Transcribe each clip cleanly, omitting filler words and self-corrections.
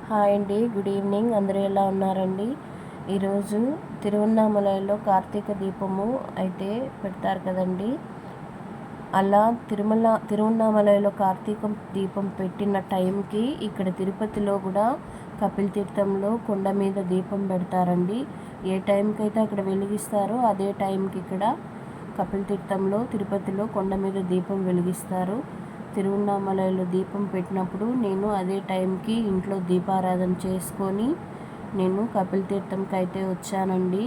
Hi అండి, good evening. అందరూ ఎలా ఉన్నారండి? ఈరోజు తిరువన్నామలలో కార్తీక దీపము అయితే పెడతారు కదండి. అలా తిరువన్నామలలో కార్తీక దీపం పెట్టిన టైంకి ఇక్కడ తిరుపతిలో కూడా కపిల్ తీర్థంలో కొండ మీద దీపం పెడతారండి. ఏ టైంకి అయితే అక్కడ వెలిగిస్తారో అదే టైంకి ఇక్కడ కపిల్ తీర్థంలో తిరుపతిలో కొండ మీద దీపం వెలిగిస్తారు. తిరువన్నామలలో దీపం పెట్టినప్పుడు నేను అదే టైంకి ఇంట్లో దీపారాధన చేసుకొని నేను కపిల్ తీర్థంకి అయితే వచ్చానండి.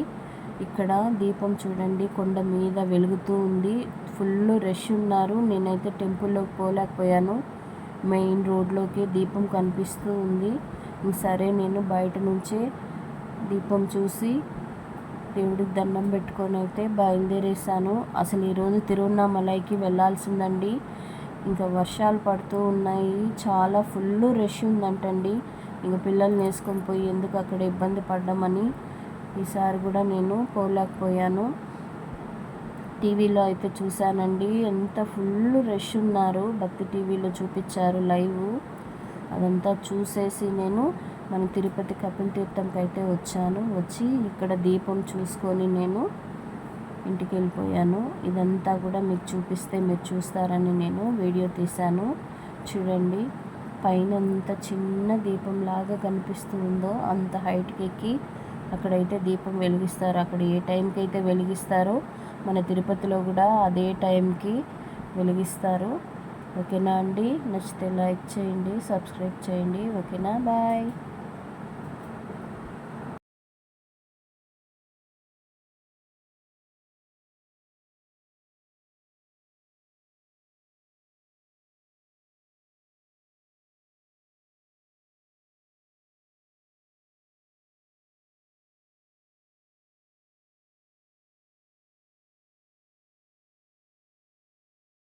ఇక్కడ దీపం చూడండి, కొండ మీద వెలుగుతూ ఉంది. ఫుల్ రష్ ఉన్నారు. నేనైతే టెంపుల్లోకి పోలేకపోయాను. మెయిన్ రోడ్లోకి దీపం కనిపిస్తూ ఉంది. సరే నేను బయట నుంచే దీపం చూసి దేవుడికి దండం పెట్టుకొని అయితే బయలుదేరేసాను. అసలు ఈరోజు తిరువన్నామలైకి వెళ్ళాల్సిందండి. ఇంకా వర్షాలు పడుతూ ఉన్నాయి. చాలా ఫుల్ రష్ ఉందంటండి. ఇంక పిల్లల్ని వేసుకొని పోయి ఎందుకు అక్కడ ఇబ్బంది పడ్డామని ఈసారి కూడా నేను పోలేకపోయాను. టీవీలో అయితే చూశానండి, ఎంత ఫుల్ రష్ ఉన్నారు. భక్తి టీవీలో చూపించారు లైవ్. అదంతా చూసేసి నేను మన తిరుపతి కపిల్ తీర్థంకి అయితే వచ్చి ఇక్కడ దీపం చూసుకొని నేను ఇంటికి వెళ్ళిపోయాను. ఇదంతా కూడా మీకు చూపిస్తే మీరు చూస్తారని నేను వీడియో తీశాను. చూడండి, పైన ఎంత చిన్న దీపం లాగా కనిపిస్తుందో అంత హైట్కి ఎక్కి అక్కడైతే దీపం వెలిగిస్తారు. అక్కడ ఏ టైంకి అయితే వెలిగిస్తారో మన తిరుపతిలో కూడా అదే టైంకి వెలిగిస్తారు. ఓకేనా అండి? నచ్చితే లైక్ చేయండి, సబ్స్క్రైబ్ చేయండి. ఓకేనా? బాయ్.